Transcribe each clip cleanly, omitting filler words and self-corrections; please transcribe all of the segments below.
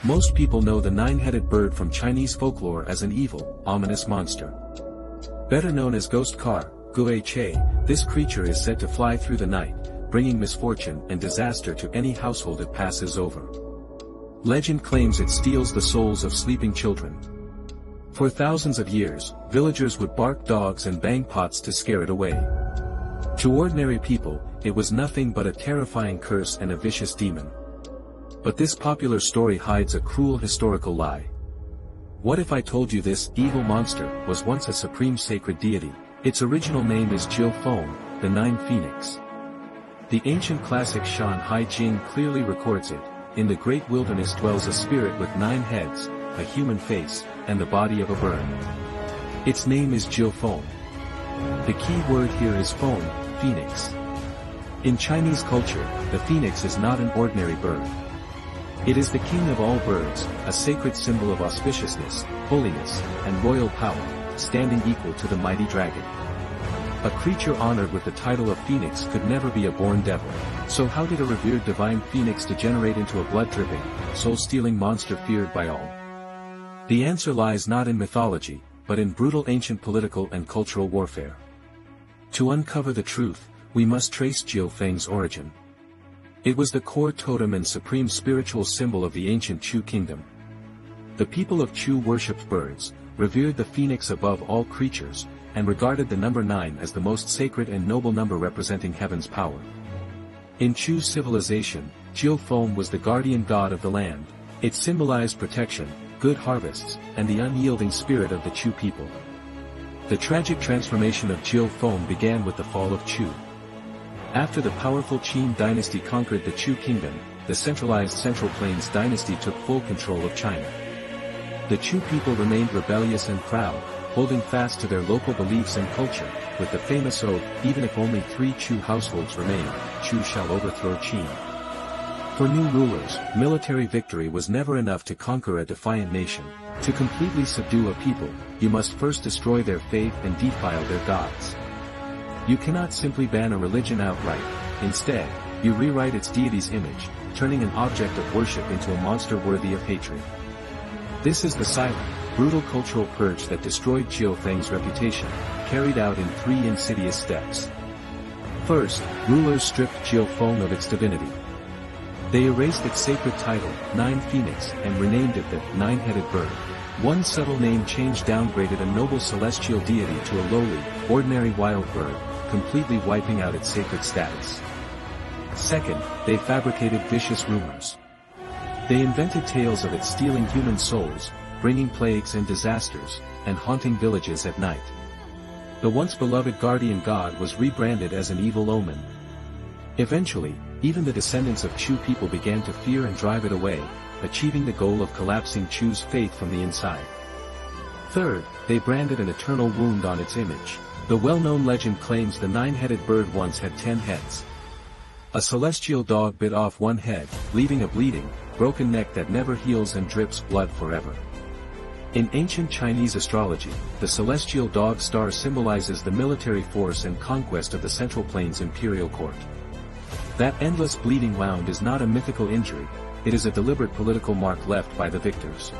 Most people know the nine-headed bird from Chinese folklore as an evil, ominous monster. Better known as ghost car, Gui Che, this creature is said to fly through the night, bringing misfortune and disaster to any household it passes over. Legend claims it steals the souls of sleeping children. For thousands of years, villagers would bark dogs and bang pots to scare it away. To ordinary people, it was nothing but a terrifying curse and a vicious demon. But this popular story hides a cruel historical lie. What if I told you this evil monster was once a supreme sacred deity? Its original name is Jiufeng, the Nine Phoenix. The ancient classic Shan Hai Jing clearly records it. In the great wilderness dwells a spirit with 9 heads, a human face, and the body of a bird. Its name is Jiufeng. The key word here is feng, phoenix. In Chinese culture, the phoenix is not an ordinary bird. It is the king of all birds, a sacred symbol of auspiciousness, holiness, and royal power, standing equal to the mighty dragon. A creature honored with the title of phoenix could never be a born devil, so how did a revered divine phoenix degenerate into a blood-dripping, soul-stealing monster feared by all? The answer lies not in mythology, but in brutal ancient political and cultural warfare. To uncover the truth, we must trace Jiufeng's origin. It was the core totem and supreme spiritual symbol of the ancient Chu kingdom. The people of Chu worshipped birds, revered the phoenix above all creatures, and regarded the number 9 as the most sacred and noble number representing heaven's power. In Chu civilization, Jiufeng was the guardian god of the land. It symbolized protection, good harvests, and the unyielding spirit of the Chu people. The tragic transformation of Jiufeng began with the fall of Chu. After the powerful Qin dynasty conquered the Chu kingdom, the centralized Central Plains dynasty took full control of China. The Chu people remained rebellious and proud, holding fast to their local beliefs and culture, with the famous oath, even if only 3 Chu households remain, Chu shall overthrow Qin. For new rulers, military victory was never enough to conquer a defiant nation. To completely subdue a people, you must first destroy their faith and defile their gods. You cannot simply ban a religion outright. Instead, you rewrite its deity's image, turning an object of worship into a monster worthy of hatred. This is the silent, brutal cultural purge that destroyed Jiufeng's reputation, carried out in 3 insidious steps. First, rulers stripped Jiufeng of its divinity. They erased its sacred title, Nine Phoenix, and renamed it the Nine-Headed Bird. One subtle name change downgraded a noble celestial deity to a lowly, ordinary wild bird, completely wiping out its sacred status. Second, they fabricated vicious rumors. They invented tales of it stealing human souls, bringing plagues and disasters, and haunting villages at night. The once beloved guardian god was rebranded as an evil omen. Eventually, even the descendants of Chu people began to fear and drive it away, achieving the goal of collapsing Chu's faith from the inside. Third, they branded an eternal wound on its image. The well-known legend claims the nine-headed bird once had 10 heads. A celestial dog bit off one head, leaving a bleeding, broken neck that never heals and drips blood forever. In ancient Chinese astrology, the celestial dog star symbolizes the military force and conquest of the Central Plains imperial court. That endless bleeding wound is not a mythical injury, it is a deliberate political mark left by the victors.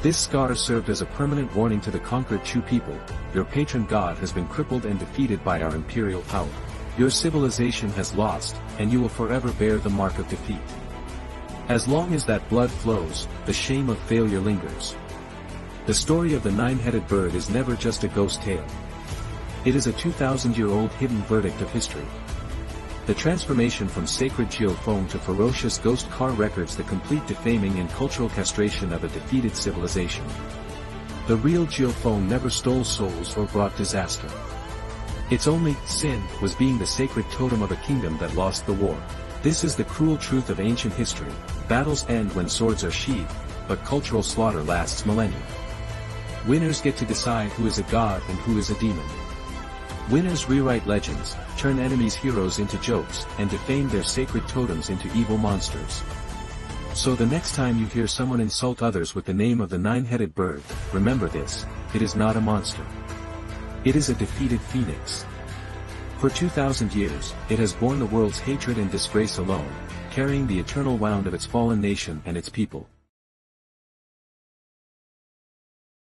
This scar served as a permanent warning to the conquered Chu people: your patron god has been crippled and defeated by our imperial power. Your civilization has lost, and you will forever bear the mark of defeat. As long as that blood flows, the shame of failure lingers. The story of the nine-headed bird is never just a ghost tale. It is a 2,000-year-old hidden verdict of history. The transformation from sacred Jiufeng to ferocious ghost car records the complete defaming and cultural castration of a defeated civilization. The real Jiufeng never stole souls or brought disaster. Its only sin was being the sacred totem of a kingdom that lost the war. This is the cruel truth of ancient history: battles end when swords are sheathed, but cultural slaughter lasts millennia. Winners get to decide who is a god and who is a demon. Winners rewrite legends, turn enemies' heroes into jokes, and defame their sacred totems into evil monsters. So the next time you hear someone insult others with the name of the nine-headed bird, remember this: it is not a monster. It is a defeated phoenix. For 2,000 years, it has borne the world's hatred and disgrace alone, carrying the eternal wound of its fallen nation and its people.